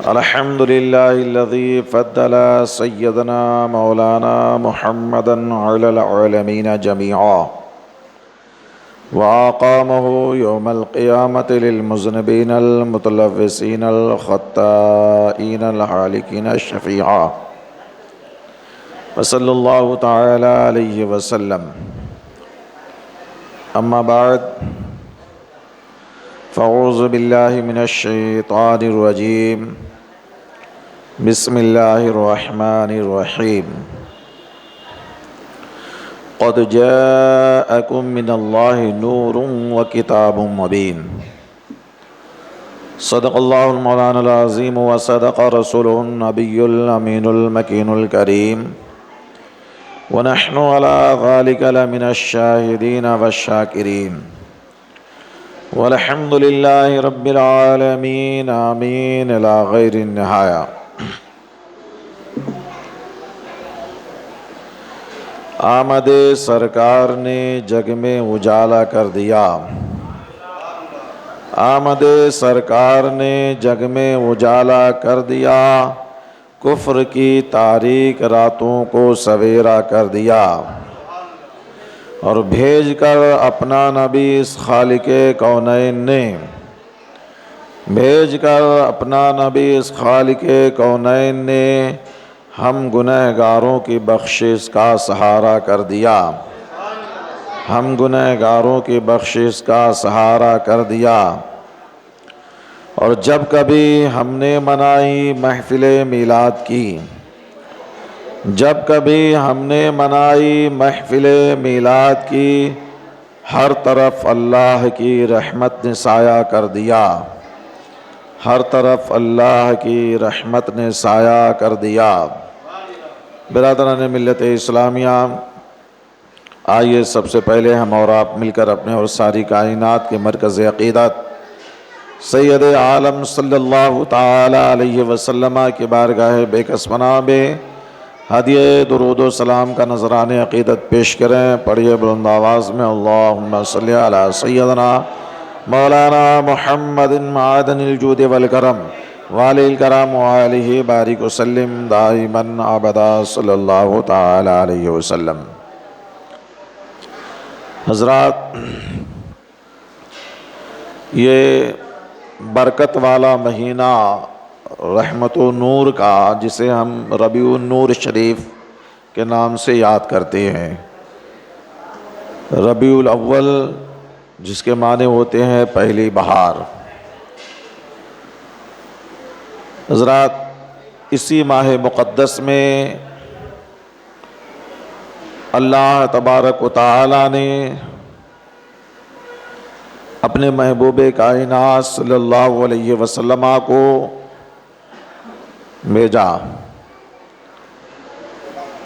الحمد لله الذي فضل سيدنا مولانا محمدا على العالمين جميعا وأقامه يوم القيامة للمذنبين المتلوثين الخطائين الهالكين الشفيعا وصلى الله تعالى عليه وسلم. أما بعد فأعوذ بالله من الشيطان الرجيم. بسم الله الرحمن الرحيم. قد جاءكم من الله نور وكتاب مبين. صدق الله المولانا العظيم وصدق رسوله النبي الأمين المكين الكريم، ونحن على ذلك لمن الشاهدين والشاكرين، والحمد لله رب العالمين. آمين إلى غیر النہایہ. آمد سرکار نے جگ میں اجالا کر دیا. آمد سرکار نے جگ میں اجالا کر دیا، کفر کی تاریک راتوں کو سویرا کر دیا، اور بھیج کر اپنا نبی اس خالق کونین نے، بھیج کر اپنا نبی اس خالق کونین نے ہم گنہگاروں کی بخشش کا سہارا کر دیا، ہم گنہگاروں کی بخشش کا سہارا کر دیا. اور جب کبھی ہم نے منائی محفل میلاد کی، جب کبھی ہم نے منائی محفل میلاد کی، ہر طرف اللہ کی رحمت نے سایہ کر دیا، ہر طرف اللہ کی رحمت نے سایہ کر دیا. برادران ملت اسلامیہ، آئیے سب سے پہلے ہم اور آپ مل کر اپنے اور ساری کائنات کے مرکز عقیدت سید عالم صلی اللہ تعالی علیہ وسلم کی بارگاہ بے کس پناہ میں ہدیہ درود و سلام کا نذرانِ عقیدت پیش کریں. پڑھیے بلند آواز میں، اللہم صلی علی سیدنا مولانا محمد معدن الجود والکرم والی الکرام وآلہ بارک وسلم دائماً ابدا صلی اللہ تعالی علیہ وسلم. حضرات، یہ برکت والا مہینہ رحمت و نور کا، جسے ہم ربیع النور شریف کے نام سے یاد کرتے ہیں، ربیع الاول جس کے معنی ہوتے ہیں پہلی بہار. حضرات، اسی ماہ مقدس میں اللہ تبارک و تعالی نے اپنے محبوب کائنات صلی اللہ علیہ وسلم کو بھیجا،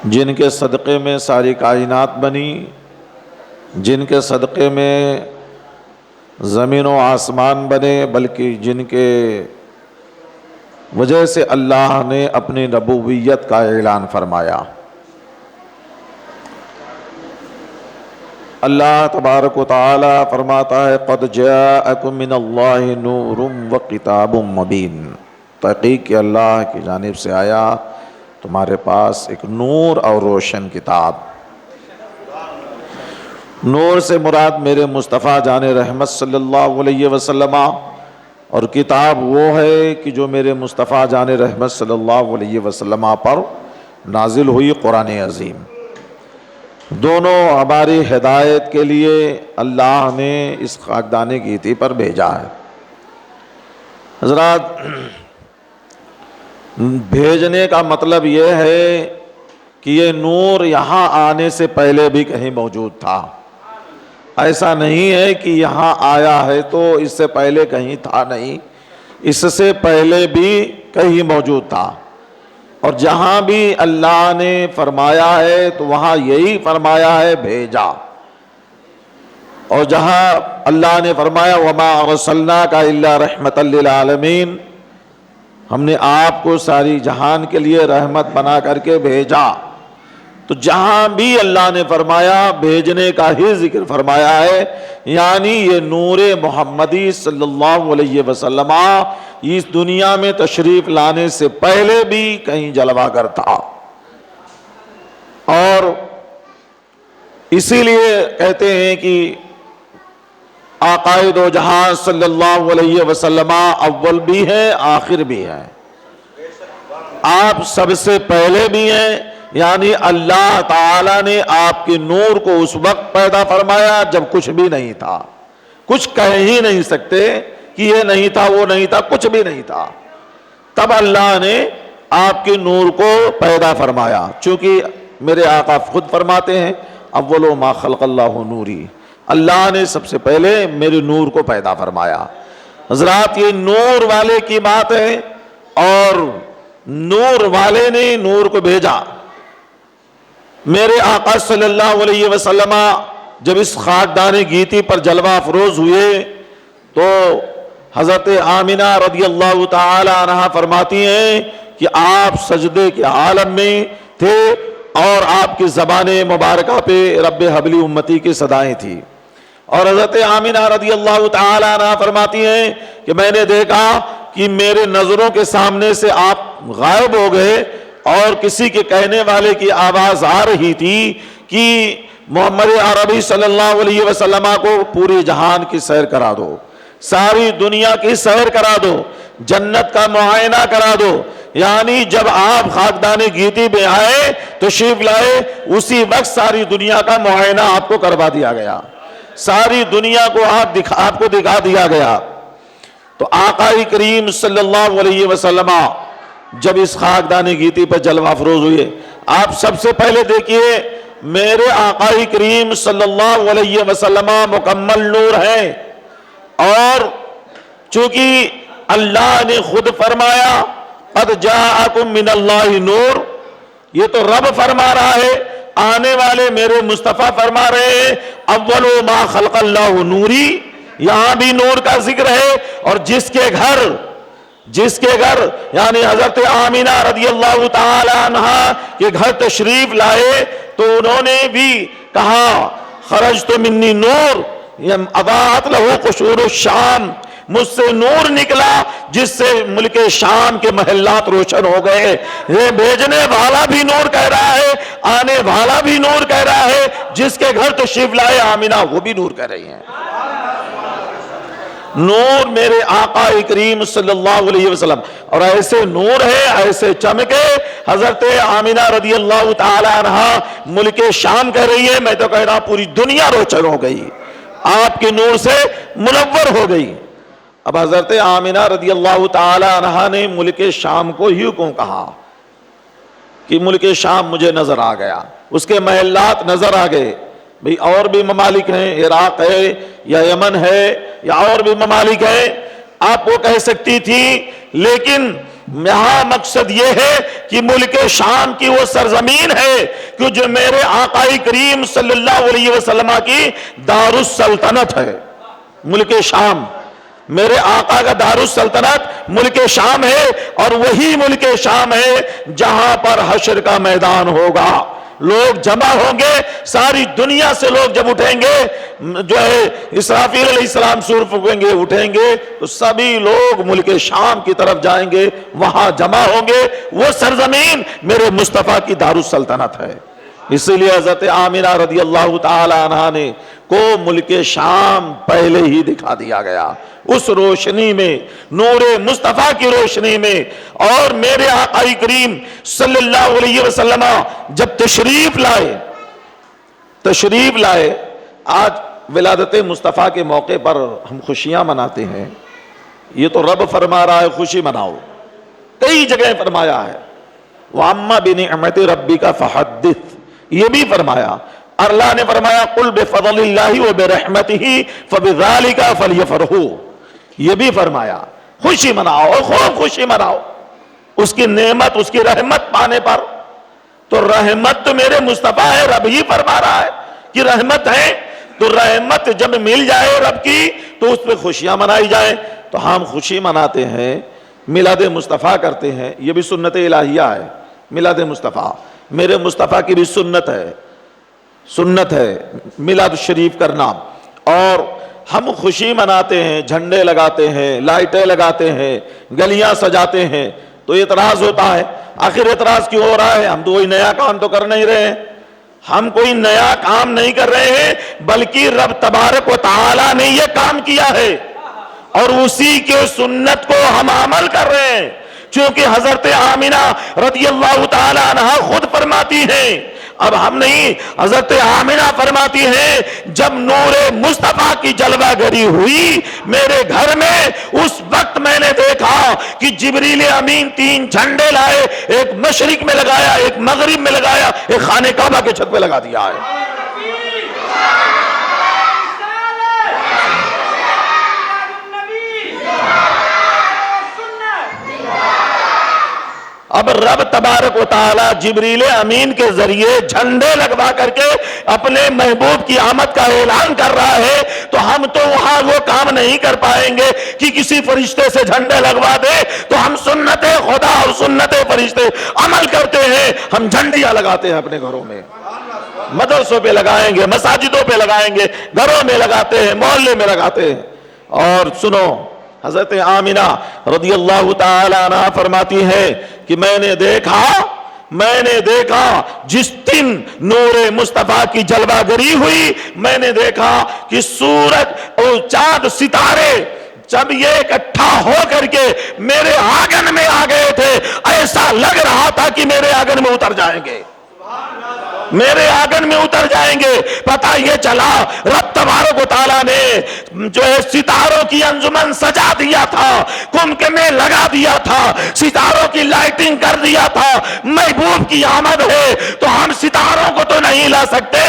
جن کے صدقے میں ساری کائنات بنی، جن کے صدقے میں زمین و آسمان بنے، بلکہ جن کے وجہ سے اللہ نے اپنی نبویت کا اعلان فرمایا. اللہ تبارک و تعالی فرماتا ہے، قد جاءکم من اللہ نور و کتاب مبین. تحقیق کہ اللہ کی جانب سے آیا تمہارے پاس ایک نور اور روشن کتاب. نور سے مراد میرے مصطفیٰ جان رحمت صلی اللہ علیہ وسلم، اور کتاب وہ ہے کہ جو میرے مصطفیٰ جان رحمت صلی اللہ علیہ وسلم پر نازل ہوئی، قرآن عظیم. دونوں ہماری ہدایت کے لیے اللہ نے اس خاکدان گیتی پر بھیجا ہے. حضرات، بھیجنے کا مطلب یہ ہے کہ یہ نور یہاں آنے سے پہلے بھی کہیں موجود تھا. ایسا نہیں ہے کہ یہاں آیا ہے تو اس سے پہلے کہیں تھا، نہیں، اس سے پہلے بھی کہیں موجود تھا. اور جہاں بھی اللہ نے فرمایا ہے تو وہاں یہی فرمایا ہے بھیجا. اور جہاں اللہ نے فرمایا وَمَا أَرْسَلْنَاكَ إِلَّا رَحْمَةً لِّلْعَالَمِينَ، ہم نے آپ کو ساری جہان کے لیے رحمت بنا کر کے بھیجا. تو جہاں بھی اللہ نے فرمایا بھیجنے کا ہی ذکر فرمایا ہے، یعنی یہ نور محمدی صلی اللہ علیہ وسلم اس دنیا میں تشریف لانے سے پہلے بھی کہیں جلوہ گر تھا۔ اور اسی لیے کہتے ہیں کہ آقائے دو جہاں صلی اللہ علیہ وسلم اول بھی ہے آخر بھی ہے، آپ سب سے پہلے بھی ہیں، یعنی اللہ تعالیٰ نے آپ کے نور کو اس وقت پیدا فرمایا جب کچھ بھی نہیں تھا، کچھ کہہ ہی نہیں سکتے کہ یہ نہیں تھا وہ نہیں تھا، کچھ بھی نہیں تھا، تب اللہ نے آپ کے نور کو پیدا فرمایا۔ چونکہ میرے آقا خود فرماتے ہیں اول ما خلق اللہ نوری، اللہ نے سب سے پہلے میرے نور کو پیدا فرمایا۔ حضرات یہ نور والے کی بات ہے، اور نور والے نے نور کو بھیجا۔ میرے آقا صلی اللہ علیہ وسلم جب اس خاکدان گیتی پر جلوہ افروز ہوئے تو حضرت آمنہ رضی اللہ تعالی عنہا فرماتی ہیں کہ آپ سجدے کے عالم میں تھے اور آپ کی زبان مبارکہ پہ رب حبلی امتی کی صدائیں تھی، اور حضرت آمنہ رضی اللہ تعالی عنہا فرماتی ہیں کہ میں نے دیکھا کہ میرے نظروں کے سامنے سے آپ غائب ہو گئے، اور کسی کے کہنے والے کی آواز آ رہی تھی کہ محمد عربی صلی اللہ علیہ وسلم کو پوری جہان کی سیر کرا دو، ساری دنیا کی سیر کرا دو، جنت کا معائنہ کرا دو۔ یعنی جب آپ خاکدان گیتی میں آئے تشریف لائے، اسی وقت ساری دنیا کا معائنہ آپ کو کروا دیا گیا، ساری دنیا کو آپ کو دکھا دیا گیا۔ تو آقا کریم صلی اللہ علیہ وسلم جب اس خاکدان گیتی پر جلوہ افروز ہوئے، آپ سب سے پہلے دیکھیے میرے آقا کریم صلی اللہ علیہ وسلم مکمل نور ہیں، اور چونکہ اللہ نے خود فرمایا قد جاءکم من اللہ نور، یہ تو رب فرما رہا ہے، آنے والے میرے مصطفیٰ فرما رہے ہیں اول ما خلق اللہ نوری، یہاں بھی نور کا ذکر ہے۔ اور جس کے گھر یعنی حضرت آمنہ رضی اللہ تعالی عنہا کے گھر تشریف لائے تو انہوں نے بھی کہا خرجت منی نور اضاءت لہ قشور الشام، مجھ سے نور نکلا جس سے ملک شام کے محلات روشن ہو گئے۔ یہ بھیجنے والا بھی نور کہہ رہا ہے، آنے والا بھی نور کہہ رہا ہے، جس کے گھر تشریف لائے آمنہ وہ بھی نور کہہ رہی ہیں۔ نور میرے آقا کریم صلی اللہ علیہ وسلم، اور ایسے نور ہے، ایسے چمکے، حضرت آمنہ رضی اللہ تعالی عنہا ملک شام کہہ رہی ہے، میں تو کہہ رہا پوری دنیا روشن ہو گئی، آپ کے نور سے منور ہو گئی۔ اب حضرت آمنہ رضی اللہ تعالی عنہا نے ملک شام کو ہی کیوں کہا کہ ملک شام مجھے نظر آ گیا، اس کے محلات نظر آ گئے۔ بھئی اور بھی ممالک ہیں، عراق ہے یا یمن ہے یا اور بھی ممالک ہیں، آپ وہ کہہ سکتی تھی، لیکن یہاں مقصد یہ ہے کہ ملک شام کی وہ سرزمین ہے کہ جو میرے آقا کریم صلی اللہ علیہ وسلم کی دار السلطنت ہے۔ ملک شام میرے آقا کا دار السلطنت ملک شام ہے، اور وہی ملک شام ہے جہاں پر حشر کا میدان ہوگا، لوگ جمع ہوں گے، ساری دنیا سے لوگ جب اٹھیں گے، جو ہے اسرافیل علیہ السلام سور پھونکیں گے، اٹھیں گے تو سبھی لوگ ملک شام کی طرف جائیں گے، وہاں جمع ہوں گے، وہ سرزمین میرے مصطفیٰ کی دار السلطنت ہے۔ اسی لیے حضرت آمنہ رضی اللہ تعالی عنہا نے کو ملک شام پہلے ہی دکھا دیا گیا، اس روشنی میں، نور مصطفیٰ کی روشنی میں۔ اور میرے آقا کریم صلی اللہ علیہ وسلم جب تشریف لائے، آج ولادت مصطفیٰ کے موقع پر ہم خوشیاں مناتے ہیں، یہ تو رب فرما رہا ہے خوشی مناؤ، کئی جگہ فرمایا ہے وَأَمَّا بِنِعْمَتِ رَبِّكَ فَحَدِّثْ، یہ بھی فرمایا۔ اللہ نے فرمایا قُلْ بِفَضْلِ اللَّهِ وَبِرَحْمَتِهِ فَبِذَلِكَ فَلْيَفْرَحُوا، یہ بھی فرمایا خوشی مناؤ، خوب خوشی مناؤ اس کی نعمت، اس کی رحمت پانے پر۔ تو رحمت تو میرے مصطفیٰ ہے، رب ہی فرما رہا ہے کہ رحمت ہے، تو رحمت جب مل جائے رب کی تو اس پہ خوشیاں منائی جائیں۔ تو ہم خوشی مناتے ہیں، میلاد مصطفیٰ کرتے ہیں، یہ بھی سنت الہیہ ہے، میلاد مصطفیٰ۔ میرے مصطفیٰ کی بھی سنت ہے میلاد الشریف کرنا، اور ہم خوشی مناتے ہیں، جھنڈے لگاتے ہیں، لائٹیں لگاتے ہیں، گلیاں سجاتے ہیں، تو اعتراض ہوتا ہے آخر اعتراض کیوں ہو رہا ہے؟ ہم تو کوئی نیا کام تو کر نہیں رہے ہیں، ہم کوئی نیا کام نہیں کر رہے ہیں، بلکہ رب تبارک و تعالی نے یہ کام کیا ہے اور اسی کے سنت کو ہم عمل کر رہے ہیں، چونکہ حضرت آمنہ رضی اللہ تعالی عنہ خود فرماتی ہیں، اب ہم نہیں، حضرت آمنہ فرماتی ہیں جب نور مصطفیٰ کی جلوہ گری ہوئی میرے گھر میں، اس وقت میں نے دیکھا کہ جبریل امین 3 جھنڈے لائے، ایک مشرق میں لگایا، ایک مغرب میں لگایا، ایک خانہ کعبہ کے چھت پہ لگا دیا ہے۔ اب رب تبارک و تعالی جبریل امین کے ذریعے جھنڈے لگوا کر کے اپنے محبوب کی آمد کا اعلان کر رہا ہے، تو ہم تو وہاں وہ کام نہیں کر پائیں گے کہ کسی فرشتے سے جھنڈے لگوا دے، تو ہم سنت خدا اور سنت فرشتے عمل کرتے ہیں، ہم جھنڈیاں لگاتے ہیں اپنے گھروں میں، مدرسوں پہ لگائیں گے، مساجدوں پہ لگائیں گے، گھروں میں لگاتے ہیں، محلے میں لگاتے ہیں۔ اور سنو، حضرت آمنہ رضی اللہ تعالی عنہ فرماتی ہے کہ میں نے دیکھا جس دن نور مصطفیٰ کی جلوہ گری ہوئی، میں نے دیکھا کہ سورج اور چاند ستارے جب یہ اکٹھا ہو کر کے میرے آنگن میں آ گئے تھے، ایسا لگ رہا تھا کہ میرے آنگن میں اتر جائیں گے، میرے آنگن میں اتر جائیں گے۔ پتہ یہ چلا رب تبارک و تعالیٰ نے جو ہے ستاروں کی انجمن سجا دیا تھا، کمکم میں لگا دیا تھا، ستاروں کی لائٹنگ کر دیا تھا۔ محبوب کی آمد ہے تو ہم ستاروں کو تو نہیں لا سکتے،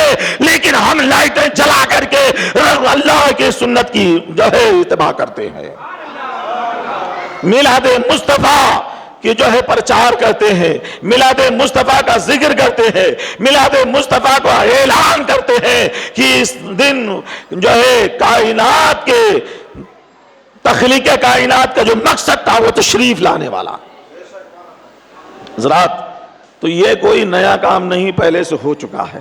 لیکن ہم لائٹیں جلا کر کے اللہ کی سنت کی جو ہے اتباع کرتے ہیں، میلاد مصطفیٰ کہ جو ہے پرچار کرتے ہیں، میلاد مصطفیٰ کا ذکر کرتے ہیں، میلاد مصطفیٰ کو اعلان کرتے ہیں کہ اس دن جو ہے کائنات کے تخلیق کائنات کا جو مقصد تھا وہ تشریف لانے والا۔ حضرات، تو یہ کوئی نیا کام نہیں، پہلے سے ہو چکا ہے،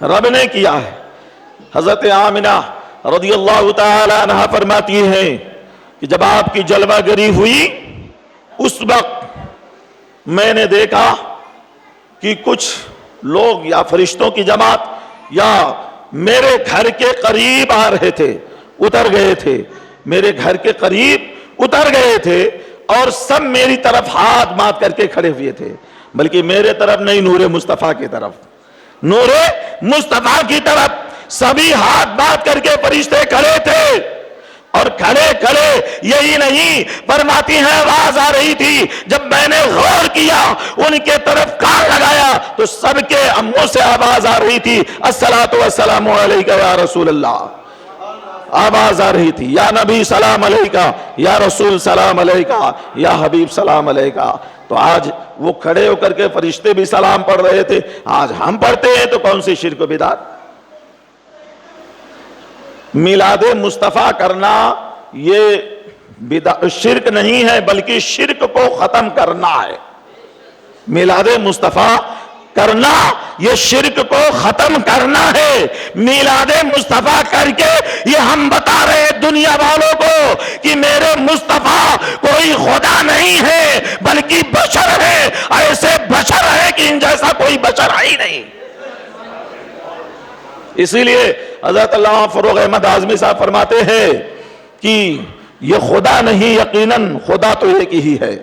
رب نے کیا ہے۔ حضرت آمنہ رضی اللہ تعالی عنہ فرماتی ہیں کہ جب آپ کی جلوہ گری ہوئی اس وقت میں نے دیکھا کہ کچھ لوگ یا فرشتوں کی جماعت یا میرے گھر کے قریب آ رہے تھے، اتر گئے تھے، میرے گھر کے قریب اتر گئے تھے، اور سب میری طرف ہاتھ مات کر کے کھڑے ہوئے تھے، بلکہ میرے طرف نہیں، نور مصطفیٰ کی طرف، نور مصطفیٰ کی طرف سبھی ہاتھ مات کر کے فرشتے کھڑے تھے۔ اور کھڑے کھڑے یہی نہیں، فرماتی ہیں آواز آ رہی تھی، جب میں نے غور کیا ان کے طرف کان لگایا تو سب کے منہ سے آواز آ رہی تھی، الصلاۃ والسلام علیک یا رسول اللہ، آواز آ رہی تھی، یا نبی سلام علیکہ، یا رسول سلام علیکہ، یا حبیب سلام علیکہ۔ تو آج وہ کھڑے ہو کر کے فرشتے بھی سلام پڑھ رہے تھے، آج ہم پڑھتے ہیں تو کون سی شرک و بدعت؟ میلاد مصطفیٰ کرنا یہ شرک نہیں ہے، بلکہ شرک کو ختم کرنا ہے۔ میلاد مصطفیٰ کرنا یہ شرک کو ختم کرنا ہے۔ میلاد مصطفیٰ کر کے یہ ہم بتا رہے ہیں دنیا والوں کو کہ میرے مصطفیٰ کوئی خدا نہیں ہے بلکہ بشر ہے، ایسے بشر ہے کہ ان جیسا کوئی بشر ہے ہی نہیں۔ اسی لیے حضرت علامہ فروغ احمد اعظمی صاحب فرماتے ہیں کہ یہ خدا نہیں، یقیناً خدا تو ایک ہی ہے،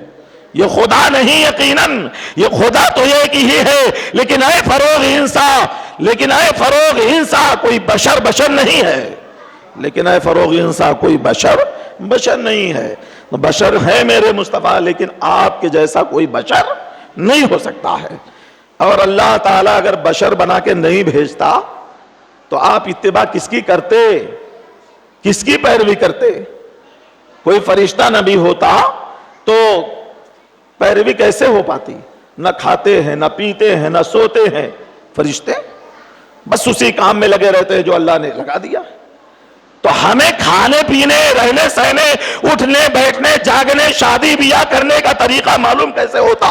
یہ خدا نہیں، یقیناً یہ خدا تو ایک ہی ہے، لیکن اے فروغ ہنسا کوئی بشر نہیں ہے، لیکن اے فروغ ہنسا کوئی بشر نہیں ہے۔ بشر ہے میرے مصطفیٰ، لیکن آپ کے جیسا کوئی بشر نہیں ہو سکتا ہے۔ اور اللہ تعالیٰ اگر بشر بنا کے نہیں بھیجتا تو آپ اتباع کس کی کرتے، کس کی پیروی کرتے؟ کوئی فرشتہ نبی ہوتا تو پیروی کیسے ہو پاتی؟ نہ کھاتے ہیں، نہ پیتے ہیں، نہ سوتے ہیں، فرشتے بس اسی کام میں لگے رہتے ہیں جو اللہ نے لگا دیا۔ تو ہمیں کھانے پینے، رہنے سہنے، اٹھنے بیٹھنے، جاگنے، شادی بیاہ کرنے کا طریقہ معلوم کیسے ہوتا؟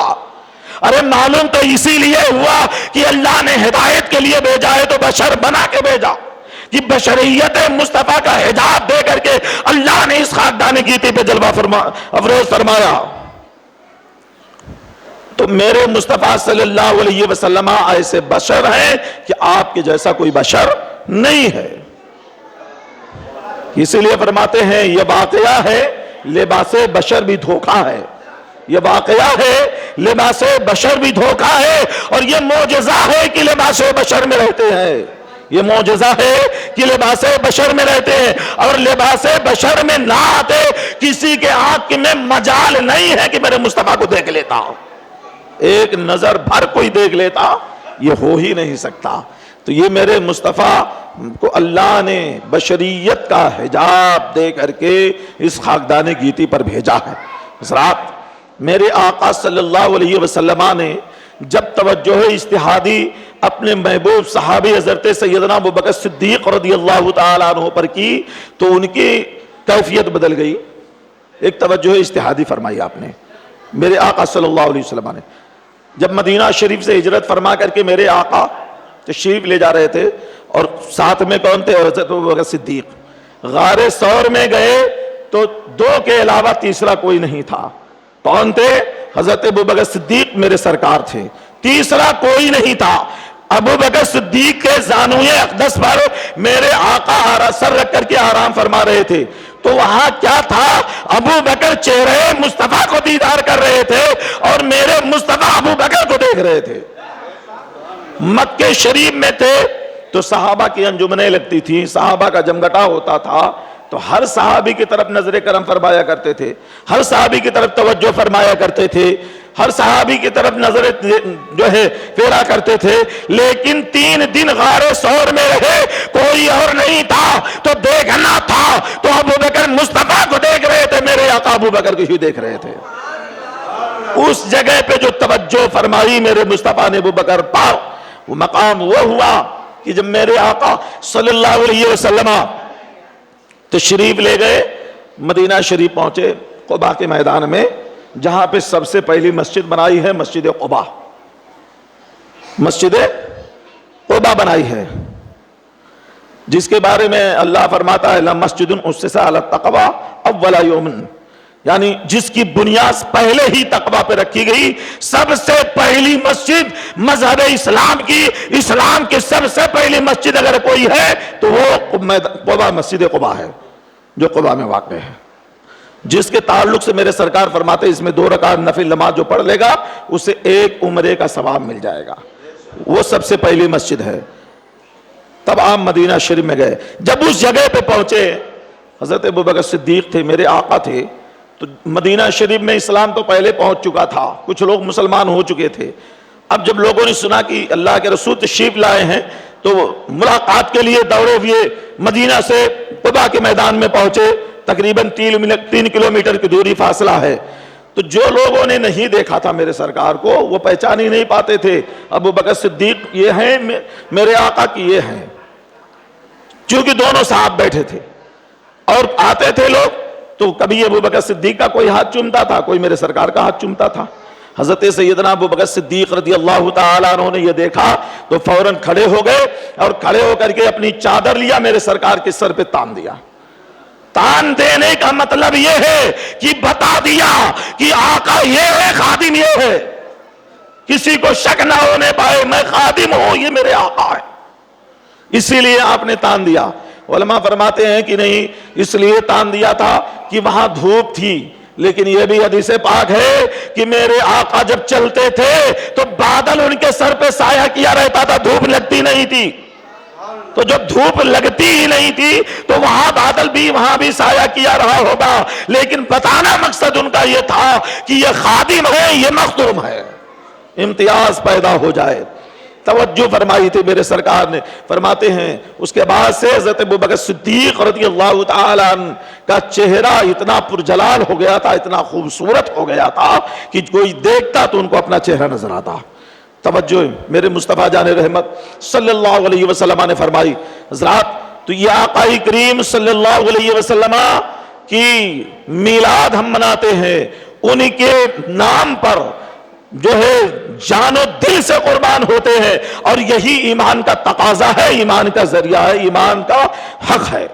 ارے معلوم تو اسی لیے ہوا کہ اللہ نے ہدایت کے لیے بھیجا ہے تو بشر بنا کے بھیجا، کہ بشریت مصطفیٰ کا حجاب دے کر کے اللہ نے اس خاکدان گیتی پہ جلوہ افروز فرمایا۔ تو میرے مصطفیٰ صلی اللہ علیہ وسلم ایسے بشر ہیں کہ آپ کے جیسا کوئی بشر نہیں ہے۔ اسی لیے فرماتے ہیں یہ واقعہ ہے لباس بشر بھی دھوکہ ہے، یہ واقعہ ہے لباس بشر بھی دھوکہ ہے، اور یہ معجزہ ہے کہ لباس بشر میں رہتے ہیں، یہ معجزہ ہے کہ لباس بشر میں رہتے ہیں، اور لباس بشر میں نہ آتے کسی کے آنکھ میں مجال نہیں ہے کہ میرے مصطفیٰ کو دیکھ لیتا، ایک نظر بھر کوئی دیکھ لیتا، یہ ہو ہی نہیں سکتا۔ تو یہ میرے مصطفیٰ کو اللہ نے بشریت کا حجاب دے کر کے اس خاکدان گیتی پر بھیجا ہے۔ اس رات میرے آقا صلی اللہ علیہ وسلم نے جب توجہ اجتہادی اپنے محبوب صحابی حضرت سیدنا ابوبکر صدیق رضی اللہ تعالیٰ عنہ پر کی تو ان کی کیفیت بدل گئی۔ ایک توجہ اجتہادی فرمائی آپ نے، میرے آقا صلی اللہ علیہ وسلم نے جب مدینہ شریف سے ہجرت فرما کر کے میرے آقا تشریف لے جا رہے تھے، اور ساتھ میں کون تھے؟ حضرت ابوبکر صدیق۔ غار ثور میں گئے تو دو کے علاوہ تیسرا کوئی نہیں تھا۔ کون تھے؟ حضرت ابوبکر صدیق میرے سرکار تھے، تیسرا کوئی نہیں تھا۔ ابوبکر صدیق کے زانوئے اقدس پر میرے آقا سر رکھ کر کے آرام فرما رہے تھے، تو وہاں کیا تھا؟ ابو بکر چہرے مصطفیٰ کو دیدار کر رہے تھے اور میرے مصطفیٰ ابو بکر کو دیکھ رہے تھے۔ مکہ شریف میں تھے تو صحابہ کی انجمنیں لگتی تھی، صحابہ کا جمگٹا ہوتا تھا، تو ہر صحابی کی طرف نظر کرم فرمایا کرتے تھے، ہر صحابی کی طرف توجہ فرمایا کرتے تھے، ہر صحابی کی طرف نظر جو ہے پھیرا کرتے تھے۔ لیکن 3 دن غار ثور میں رہے، کوئی اور نہیں تھا، تو دیکھنا تھا تو ابو بکر مصطفیٰ کو دیکھ رہے تھے، میرے آقا ابو بکر کو ہی دیکھ رہے تھے۔ اس جگہ پہ جو توجہ فرمائی میرے مصطفیٰ نے ابو بکر پر، وہ مقام وہ ہوا کہ جب میرے آقا صلی اللہ علیہ وسلم تشریف لے گئے، مدینہ شریف پہنچے، قباء کے میدان میں جہاں پہ سب سے پہلی مسجد بنائی ہے مسجد قباء، مسجد قباء بنائی ہے، جس کے بارے میں اللہ فرماتا ہے لَمَسْجِدٌ أُسِّسَ عَلَى التَّقْوَىٰ أَوَّلَ يَوْمٍ، یعنی جس کی بنیاد پہلے ہی تقویٰ پہ رکھی گئی۔ سب سے پہلی مسجد مذہب اسلام کی، اسلام کی سب سے پہلی مسجد اگر کوئی ہے تو وہ قباء، مسجد قباء ہے جو قباء میں واقع ہے، جس کے تعلق سے میرے سرکار فرماتے ہیں اس میں 2 رکعت نفل نماز جو پڑھ لے گا اسے 1 عمرے کا ثواب مل جائے گا، وہ سب سے پہلی مسجد ہے۔ تب آپ مدینہ شریف میں گئے، جب اس جگہ پہ پہنچے، حضرت ابوبکر صدیق تھے، میرے آقا تھے، تو مدینہ شریف میں اسلام تو پہلے پہنچ چکا تھا، کچھ لوگ مسلمان ہو چکے تھے۔ اب جب لوگوں نے سنا کہ اللہ کے رسول تشریف لائے ہیں تو ملاقات کے لیے دوڑے ہوئے مدینہ سے قباء کے میدان میں پہنچے، تقریباً 3 کلومیٹر کی دوری فاصلہ ہے۔ تو جو لوگوں نے نہیں دیکھا تھا میرے سرکار کو وہ پہچان ہی نہیں پاتے تھے، ابو بکر صدیق یہ ہیں، میرے آقا کی یہ ہیں، چونکہ دونوں صاحب بیٹھے تھے اور آتے تھے لوگ تو کبھی ابو بکر صدیق کا کوئی ہاتھ چومتا تھا، کوئی میرے سرکار کا ہاتھ چومتا تھا۔ حضرت سیدنا ابو بکر صدیق رضی اللہ تعالیٰ عنہ نے یہ دیکھا تو فوراً کھڑے ہو گئے اور کھڑے ہو کر کے اپنی چادر لیا، میرے سرکار کے سر پہ تان دیا۔ تان دینے کا مطلب یہ ہے کہ بتا دیا کہ آقا یہ ہے، خادم یہ ہے، کسی کو شک نہ ہونے پائے میں خادم ہوں، یہ میرے آقا ہے، اسی لیے آپ نے تان دیا۔ علماء فرماتے ہیں کہ نہیں، اس لیے تان دیا تھا کہ وہاں دھوپ تھی، لیکن یہ بھی حدیث پاک ہے کہ میرے آقا جب چلتے تھے تو بادل ان کے سر پہ سایہ کیا رہتا تھا، دھوپ لگتی نہیں تھی۔ تو جب دھوپ لگتی ہی نہیں تھی تو وہاں بادل بھی وہاں بھی سایہ کیا رہا ہوگا، لیکن بتانا مقصد ان کا یہ تھا کہ یہ خادم ہے، یہ مخدوم ہے، امتیاز پیدا ہو جائے۔ توجہ فرمائی تھی میرے سرکار نے، فرماتے ہیں اس کے بعد سے حضرت ابوبکر صدیق رضی اللہ تعالیٰ عنہ کا چہرہ اتنا پرجلال ہو گیا تھا، اتنا خوبصورت ہو گیا تھا کہ کوئی دیکھتا تو ان کو اپنا چہرہ نظر آتا۔ توجہ میرے مصطفیٰ جان رحمت صلی اللہ علیہ وسلم نے فرمائی، حضرات تو یہ آقا کریم صلی اللہ علیہ وسلم کی میلاد ہم مناتے ہیں، ان کے نام پر جو ہے جان و دل سے قربان ہوتے ہیں، اور یہی ایمان کا تقاضا ہے، ایمان کا ذریعہ ہے، ایمان کا حق ہے۔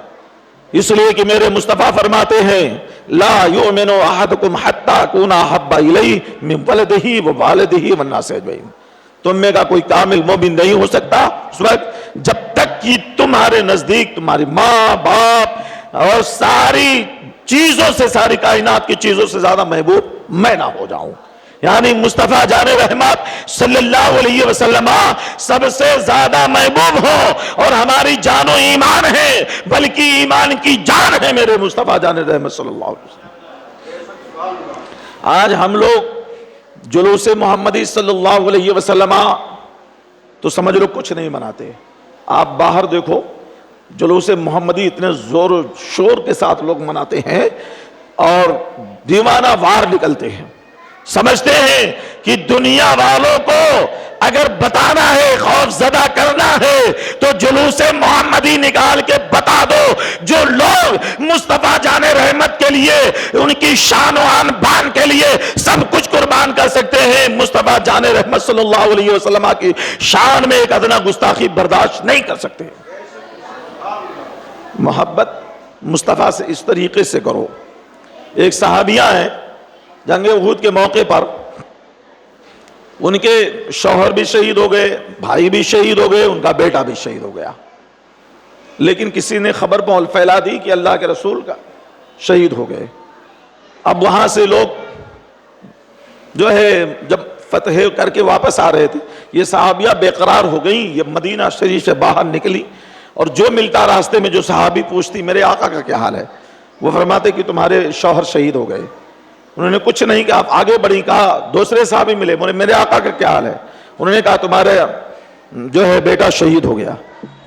اس لیے کہ میرے مصطفیٰ فرماتے ہیں لا یؤمن احدکم حتی اکون احب الیہ من ولدہ ووالدہ والناس اجمعین، تم میں کا کوئی کامل مومن نہیں ہو سکتا اس وقت جب تک کہ تمہارے نزدیک تمہاری ماں باپ اور ساری چیزوں سے، ساری کائنات کی چیزوں سے زیادہ محبوب میں نہ ہو جاؤں۔ یعنی مصطفیٰ جان رحمت صلی اللہ علیہ وسلم سب سے زیادہ محبوب ہو، اور ہماری جان و ایمان ہے، بلکہ ایمان کی جان ہے میرے مصطفیٰ جان رحمت صلی اللہ علیہ وسلم۔ آج ہم لوگ جلوس محمدی صلی اللہ علیہ وسلم تو سمجھ لو کچھ نہیں مناتے۔ آپ باہر دیکھو، جلوس محمدی اتنے زور و شور کے ساتھ لوگ مناتے ہیں اور دیوانہ وار نکلتے ہیں، سمجھتے ہیں کہ دنیا والوں کو اگر بتانا ہے، خوف زدہ کرنا ہے تو جلوس محمدی نکال کے بتا دو۔ جو لوگ مصطفیٰ جان رحمت کے لیے، ان کی شان و آن بان کے لیے سب کچھ قربان کر سکتے ہیں، مصطفیٰ جان رحمت صلی اللہ علیہ وسلم کی شان میں ایک ادنا گستاخی برداشت نہیں کر سکتے۔ محبت مصطفیٰ سے اس طریقے سے کرو۔ ایک صحابیہ ہیں، جنگ احد کے موقع پر ان کے شوہر بھی شہید ہو گئے، بھائی بھی شہید ہو گئے، ان کا بیٹا بھی شہید ہو گیا، لیکن کسی نے خبر پھیلا دی کہ اللہ کے رسول کا شہید ہو گئے۔ اب وہاں سے لوگ جو ہے جب فتح کر کے واپس آ رہے تھے، یہ صحابیہ بے قرار ہو گئیں، یہ مدینہ شریف سے باہر نکلی، اور جو ملتا راستے میں جو صحابی پوچھتی میرے آقا کا کیا حال ہے، وہ فرماتے کہ تمہارے شوہر شہید ہو گئے۔ انہوں نے کچھ نہیں کہا، آپ آگے بڑھی، کہا دوسرے صحابی ملے، بولے میرے آقا کا کیا حال ہے، انہوں نے کہا تمہارے جو ہے بیٹا شہید ہو گیا۔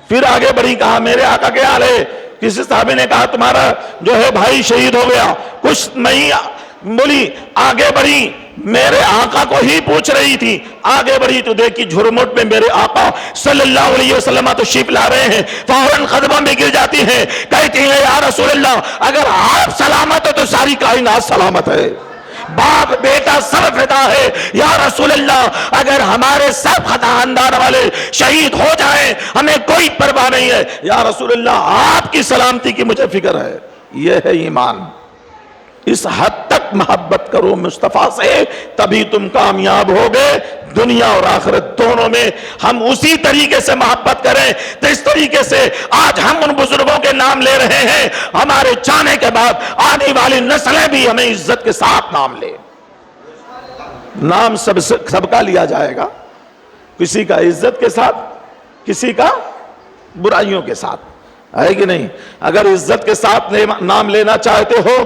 پھر آگے بڑھی، کہا میرے آقا کیا حال ہے، کسی صحابی نے کہا تمہارا جو ہے بھائی شہید ہو گیا، کچھ نہیں بولی۔ آگے بڑھی، میرے آقا کو ہی پوچھ رہی تھی، آگے بڑھی تو دیکھی جھرمٹ میں میرے آقا صلی اللہ علیہ وسلم تشریف لا رہے ہیں، فوراً قدموں میں گر جاتی ہیں، کہتی ہیں یا رسول اللہ اگر آپ سلامت ہے تو ساری کائنات سلامت ہے، باپ بیٹا سب فدا ہے، یا رسول اللہ اگر ہمارے سب خاندان والے شہید ہو جائیں ہمیں کوئی پرواہ نہیں ہے، یا رسول اللہ آپ کی سلامتی کی مجھے فکر ہے۔ یہ ہے ایمان۔ اس حد تک محبت کرو مصطفیٰ سے، تبھی تم کامیاب ہوگے دنیا اور آخرت دونوں میں۔ ہم اسی طریقے سے محبت کریں تو اس طریقے سے آج ہم ان بزرگوں کے نام لے رہے ہیں، ہمارے جانے کے بعد آنے والی نسلیں بھی ہمیں عزت کے ساتھ نام لیں۔ نام سب کا لیا جائے گا، کسی کا عزت کے ساتھ، کسی کا برائیوں کے ساتھ، ہے کہ نہیں؟ اگر عزت کے ساتھ نام لینا چاہتے ہو،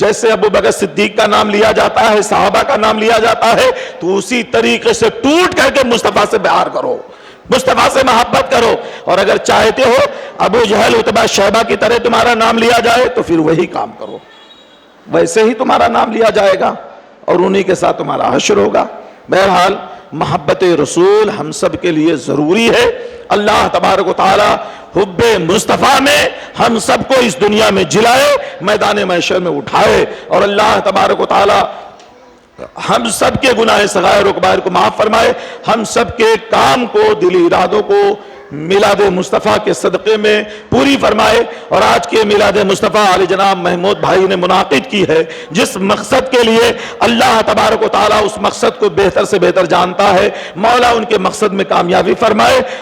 جیسے ابو بکر صدیق کا نام لیا جاتا ہے، صحابہ کا نام لیا جاتا ہے، تو اسی طریقے سے ٹوٹ کر کے مصطفیٰ سے پیار کرو، مصطفیٰ سے محبت کرو۔ اور اگر چاہتے ہو ابو جہل عتبہ شیبہ کی طرح تمہارا نام لیا جائے تو پھر وہی کام کرو، ویسے ہی تمہارا نام لیا جائے گا اور انہی کے ساتھ تمہارا حشر ہوگا۔ بہرحال محبت رسول ہم سب کے لیے ضروری ہے۔ اللہ تبارک و تعالی حب مصطفیٰ میں ہم سب کو اس دنیا میں جلائے، میدان محشر میں اٹھائے، اور اللہ تبارک و تعالی ہم سب کے گناہ صغائر و کبائر کو معاف فرمائے، ہم سب کے کام کو، دلی ارادوں کو میلاد مصطفیٰ کے صدقے میں پوری فرمائے۔ اور آج کے میلاد مصطفیٰ علی جناب محمود بھائی نے منعقد کی ہے، جس مقصد کے لیے اللہ تبارک و تعالیٰ اس مقصد کو بہتر سے بہتر جانتا ہے، مولا ان کے مقصد میں کامیابی فرمائے۔